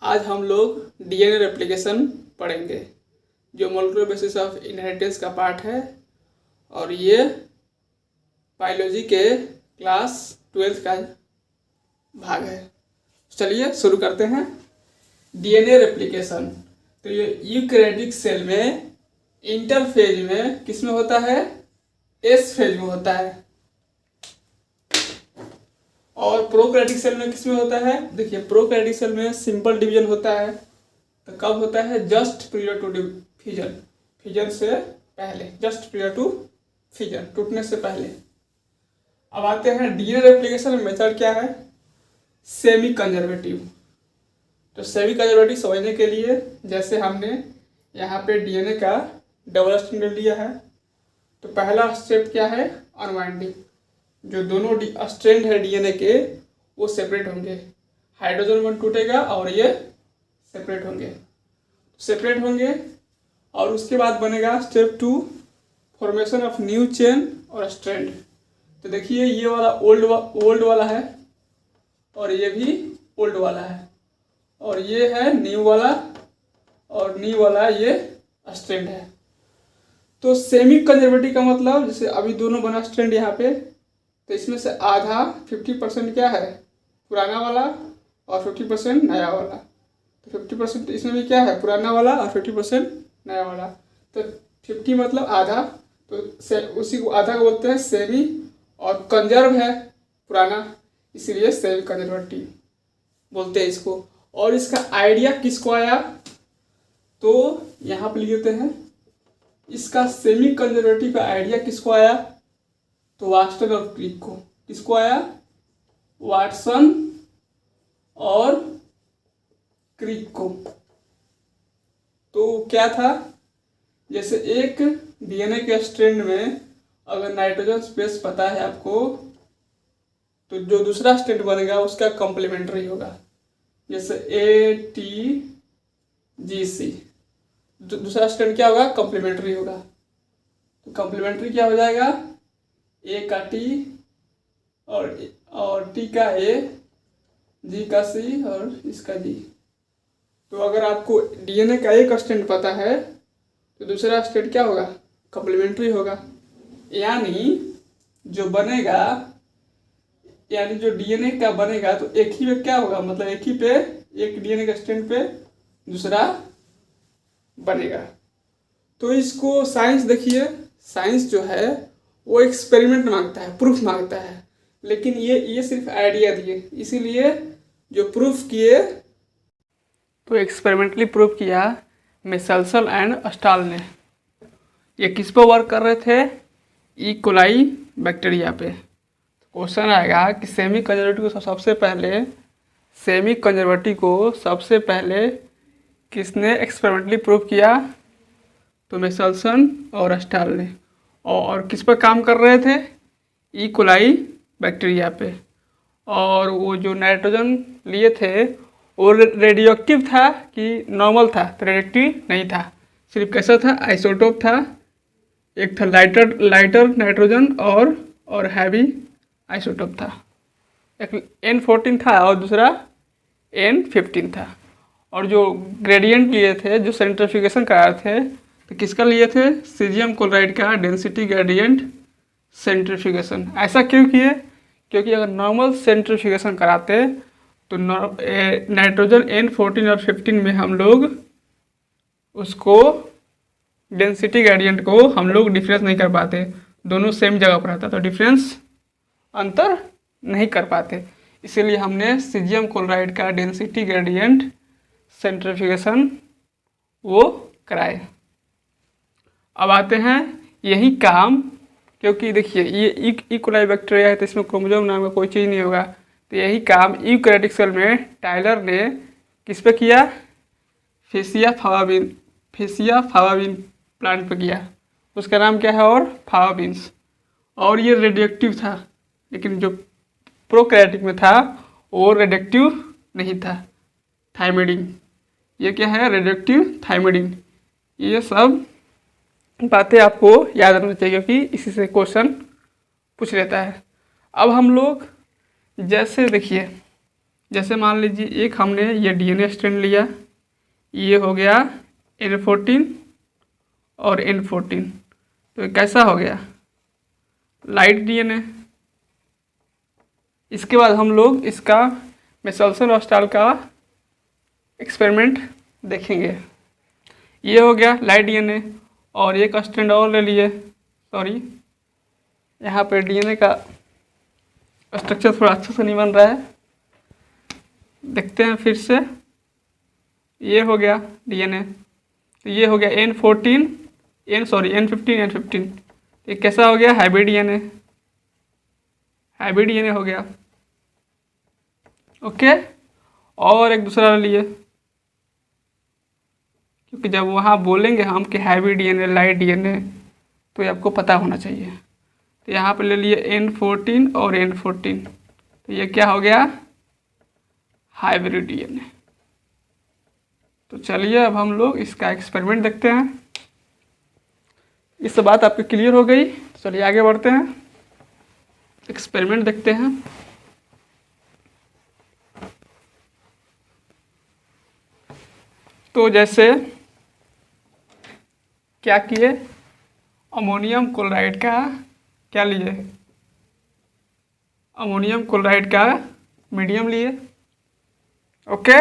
आज हम लोग डीएनए रेप्लिकेशन पढ़ेंगे जो मॉलिक्यूलर बेसिस ऑफ इनहेरिटेंस का पार्ट है और ये बायोलॉजी के क्लास 12 का भाग है। चलिए शुरू करते हैं। डीएनए रेप्लिकेशन तो ये यूकैरियोटिक सेल में इंटरफेज में किस में होता है? एस फेज में होता है। और प्रोकैरियोटिक सेल में किस में होता है? देखिए प्रोकैरियोटिक सेल में सिंपल डिवीजन होता है तो कब होता है? Just prior to fission, fission से पहले, जस्ट प्रियर टू फिजन, टूटने से पहले। अब आते हैं डीएनए रेप्लिकेशन में मेथड क्या है? Semi conservative. तो सेमी कंजर्वेटिव समझने के लिए जैसे हमने यहाँ पे डीएनए का डबल स्ट्रैंड लिया है तो पहला स्टेप क्या है? अनवाइंडिंग। जो दोनों स्ट्रैंड है डीएनए के वो सेपरेट होंगे, हाइड्रोजन बॉन्ड टूटेगा और ये सेपरेट होंगे और उसके बाद बनेगा step 2 formation of new chain और स्ट्रैंड। तो देखिए ये वाला ओल्ड वाला है और ये भी ओल्ड वाला है और ये है न्यू वाला और न्यू वाला ये स्ट्रैंड है। तो सेमी कंजर्वेटिव का मतलब जैसे अभी दोनों बना स्ट्रैंड यहाँ पे तो इसमें से आधा 50% क्या है? पुराना वाला और 50% नया वाला। तो 50% इसमें भी क्या है? पुराना वाला और 50% नया वाला। तो 50 मतलब आधा, तो उसी को आधा को बोलते हैं सेमी और कंजर्व है पुराना, इसीलिए सेमी कंजर्वेटिव बोलते हैं इसको। और इसका आइडिया किसको आया? तो यहाँ पे लिख देते हैं इसका सेमी कंजर्वेटिव का आइडिया किसको आया? तो वाटसन और क्रिक को। किसको आया? वाटसन और क्रिक को। तो क्या था? जैसे एक डीएनए के स्ट्रैंड में अगर नाइट्रोजन स्पेस पता है आपको तो जो दूसरा स्ट्रैंड बनेगा उसका कॉम्प्लीमेंट्री होगा। जैसे ATGC दूसरा स्ट्रैंड क्या होगा? कॉम्प्लीमेंट्री होगा। तो कॉम्प्लीमेंट्री क्या हो जाएगा? A का T और T का A, G का C और इसका G। तो अगर आपको डीएनए का एक स्ट्रैंड पता है तो दूसरा स्ट्रैंड क्या होगा? कॉम्प्लीमेंट्री होगा। यानी जो बनेगा, यानी जो डीएनए का बनेगा तो एक ही पे क्या होगा? मतलब एक ही पे, एक डीएनए के स्ट्रैंड पे दूसरा बनेगा। तो इसको साइंस देखिए, साइंस जो है वो एक्सपेरिमेंट मांगता है, प्रूफ मांगता है, लेकिन ये सिर्फ आइडिया दिए, इसीलिए जो प्रूफ किए तो एक्सपेरिमेंटली प्रूफ किया मेसेल्सन एंड स्टाल ने। ये किस पर वर्क कर रहे थे? ई कोलाई बैक्टीरिया पे। क्वेश्चन आएगा कि सेमी कंजर्वेटिव को सबसे पहले किसने एक्सपेरिमेंटली प्रूव किया? तो मेसेल्सन और स्टाल ने। और किस पर काम कर रहे थे? ई कोलाई बैक्टीरिया पे। और वो जो नाइट्रोजन लिए थे वो रेडियोएक्टिव था कि नॉर्मल था? तो रेडियोएक्टिव नहीं था, सिर्फ कैसा था? आइसोटोप था। एक था लाइटर नाइट्रोजन और हैवी आइसोटोप था। एक N14 था और दूसरा N15 था। और जो ग्रेडियंट लिए थे, जो सेंट्रीफ्यूगेशन कराए थे, तो किसका लिए थे? सीजियम क्लोराइड का डेंसिटी ग्रेडियंट सेंट्रीफ्यूगेशन। ऐसा क्यों किए? क्योंकि अगर नॉर्मल सेंट्रीफ्यूगेशन कराते तो नाइट्रोजन N14 और 15 में हम लोग उसको डेंसिटी ग्रेडियंट को हम लोग डिफरेंस नहीं कर पाते, दोनों सेम जगह पर रहता तो डिफरेंस अंतर नहीं कर पाते। इसीलिए हमने सीजियम क्लोराइड का डेंसिटी ग्रेडियंट सेंट्रीफ्यूगेशन वो कराए। अब आते हैं यही काम, क्योंकि देखिए ये ई कोलाई बैक्टीरिया है तो इसमें क्रोमोसोम नाम का कोई चीज़ नहीं होगा, तो यही काम यूकैरियोटिक सेल में टायलर ने किस पे किया? फेसिया फावाबिन प्लांट पे किया। उसका नाम क्या है? और फावाबिन्स। और ये रेडियोएक्टिव था, लेकिन जो प्रोकैरियोटिक में था वो रेडियोएक्टिव नहीं था। थाइमिडीन, ये क्या है? Radioactive thymidine. ये सब बातें आपको याद रखना चाहिए क्योंकि इसी से क्वेश्चन पूछ लेता है। अब हम लोग जैसे देखिए जैसे मान लीजिए एक हमने ये डीएनए स्ट्रैंड लिया, ये हो गया N14 और N14, तो ये कैसा हो गया, लाइट डीएनए। इसके बाद हम लोग इसका मेसल्सन रॉस्टाल का एक्सपेरिमेंट देखेंगे। ये हो गया लाइट डीएनए, और एक स्ट्रैंड और ले लिए, सॉरी यहाँ पे डीएनए का स्ट्रक्चर थोड़ा अच्छा से नहीं बन रहा है, देखते हैं फिर से। ये हो गया डीएनए, तो ये हो गया N15 N15, ये कैसा हो गया, हाइब्रिड डीएनए हो गया। ओके, और एक दूसरा लिए, क्योंकि जब वहाँ बोलेंगे हम कि हाइब्रिड डीएनए, लाइट डीएनए, तो ये आपको पता होना चाहिए। तो यहाँ पे ले लिए N14 और N14, तो ये क्या हो गया, हाइब्रिड डीएनए। तो चलिए अब हम लोग इसका एक्सपेरिमेंट देखते हैं। इस बात आपकी क्लियर हो गई, तो चलिए आगे बढ़ते हैं, एक्सपेरिमेंट देखते हैं। तो जैसे क्या किए, अमोनियम क्लोराइड का क्या लिए, अमोनियम क्लोराइड का मीडियम लिए। ओके,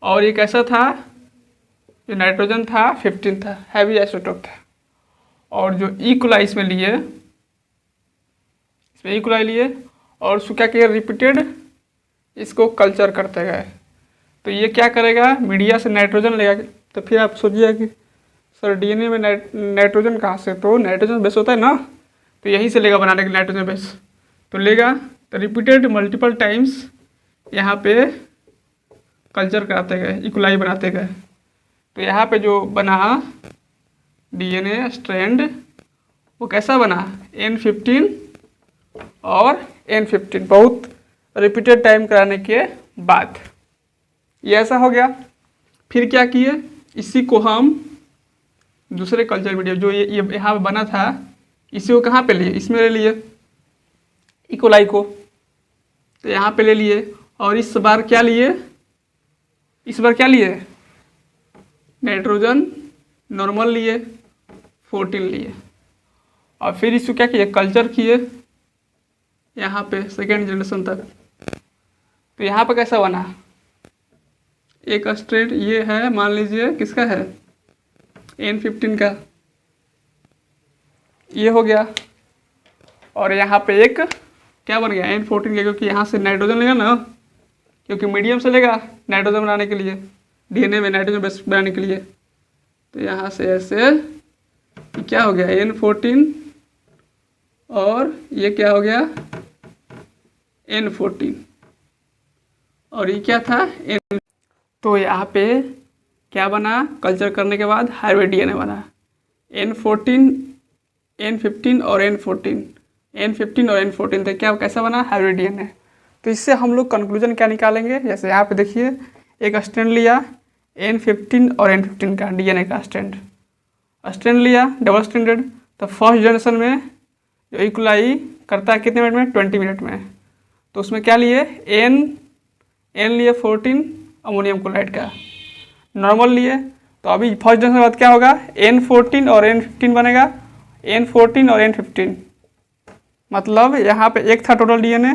और ये कैसा था, जो नाइट्रोजन था 15 था, हैवी आइसोटोप था। और जो ई कोलाई इसमें लिए, इसमें ई कोलाई लिए, और उसको क्या किया, रिपीटेड इसको कल्चर करते गए। तो ये क्या करेगा, मीडिया से नाइट्रोजन लेगा। तो फिर आप सोचिए कि सर डीएनए में नाइट्रोजन कहाँ से, तो नाइट्रोजन बेस होता है ना, तो यहीं से लेगा बनाने के नाइट्रोजन बेस, तो लेगा, तो रिपीटेड मल्टीपल टाइम्स यहाँ पे कल्चर कराते गए, इक्वलाई बनाते गए। तो यहाँ पे जो बना डीएनए स्ट्रैंड, वो कैसा बना, N15 और N15, बहुत रिपीटेड टाइम कराने के बाद ये ऐसा हो गया। फिर क्या किए, इसी को हम दूसरे कल्चर मीडिया जो ये यहाँ पे बना था, इसी को कहाँ पे लिए, इसमें ले लिए इकोलाई को, तो यहाँ पे ले लिए। और इस बार क्या लिए, नाइट्रोजन नॉर्मल लिए 14 लिए, और फिर इसको क्या किए, कल्चर किए यहाँ पे सेकेंड जनरेशन तक। तो यहाँ पे कैसा बना, एक स्ट्रेट ये है, मान लीजिए किसका है, N15 का, ये हो गया। और यहाँ पे एक क्या बन गया, N14 का, क्योंकि यहाँ से नाइट्रोजन लेगा ना, क्योंकि मीडियम से लेगा नाइट्रोजन बनाने के लिए, डीएनए में नाइट्रोजन बेस बनाने के लिए। तो यहाँ से ऐसे क्या हो गया, N14, और ये क्या हो गया, N14, और ये क्या था, N। तो यहाँ पे क्या बना, कल्चर करने के बाद हाइब्रिड डीएनए बना, N14, N15 और N14 तो क्या कैसा बना, हाइब्रिड डीएनए। तो इससे हम लोग कंक्लूजन क्या निकालेंगे, जैसे यहाँ पे देखिए एक स्ट्रैंड लिया N15 और N15 का डीएनए का स्ट्रैंड लिया डबल स्ट्रैंडेड। तो फर्स्ट जनरेशन में जो इक्वलाई करता है कितने मिनट में, 20 मिनट में। तो उसमें क्या लिए, N लिए 14 अमोनियम क्लोराइड का नॉर्मल लिए। तो अभी फर्स्ट जनरेशन के बाद क्या होगा, N14 और N15 बनेगा, N14 और N15, मतलब यहाँ पे एक था टोटल डीएनए,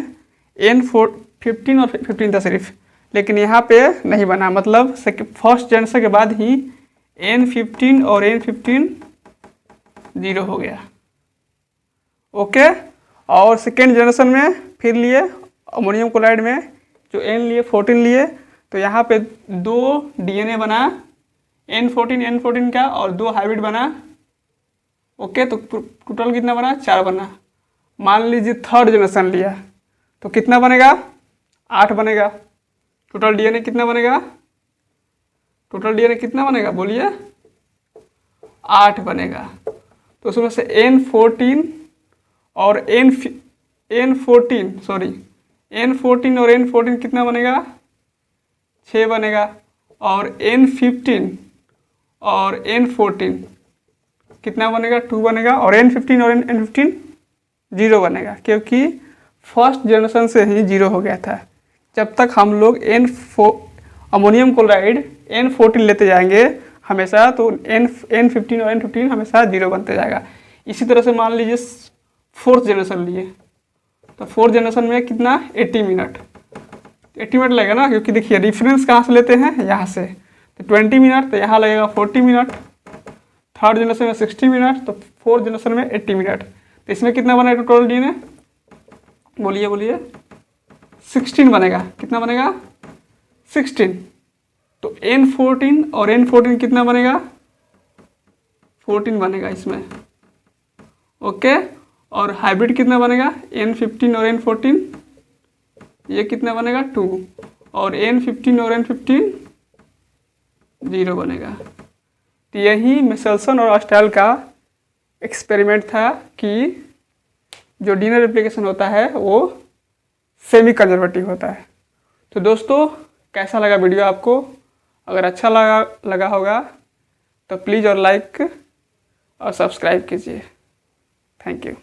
N15 और 15 था सिर्फ, लेकिन यहाँ पे नहीं बना, मतलब फर्स्ट जनरेशन के बाद ही N15 और N15 जीरो हो गया। ओके, और सेकेंड जनरेशन में फिर लिए अमोनियम क्लोराइड में जो N लिए 14 लिए, तो यहाँ पे दो डीएनए बना N14 का, और दो हाइब्रिड बना। ओके, तो टोटल कितना बना, 4 बना। मान लीजिए थर्ड जनरेशन लिया तो कितना बनेगा, 8 बनेगा। टोटल डीएनए कितना बनेगा, बोलिए, 8 बनेगा। तो उसमें से N14 और N14 कितना बनेगा, 6 बनेगा। और N15 और N14 कितना बनेगा, 2 बनेगा। और N15 और N15 0 बनेगा, क्योंकि फर्स्ट जनरेशन से ही 0 हो गया था, जब तक हम लोग अमोनियम क्लोराइड N14 लेते जाएंगे हमेशा, तो N15 और N15 हमेशा 0 बनते जाएगा। इसी तरह से मान लीजिए 4th जनरेशन लिए, तो 4th जनरेशन में कितना 80 मिनट, 80 मिनट लगेगा ना, क्योंकि देखिए रेफरेंस कहाँ से लेते हैं, यहाँ से, तो 20 मिनट, तो यहाँ लगेगा 40 मिनट। 3rd जनरेशन में 60 मिनट, तो 4th जनरेशन में 80 मिनट। तो इसमें कितना बनेगा टोटल डीएनए, बोलिए बोलिए, 16 बनेगा। कितना बनेगा 16। तो N14 और N14 कितना बनेगा 14 बनेगा इसमें, ओके। और हाइब्रिड कितना बनेगा N15 और N14, ये कितना बनेगा 2, और N15 और N15 0 बनेगा। तो यही मिचेल्सन और ऑस्टाल का एक्सपेरिमेंट था कि जो डीएनए रेप्लिकेशन होता है वो सेमी कंजर्वेटिव होता है। तो दोस्तों कैसा लगा वीडियो आपको? अगर अच्छा लगा होगा तो प्लीज़ और लाइक और सब्सक्राइब कीजिए। Thank you.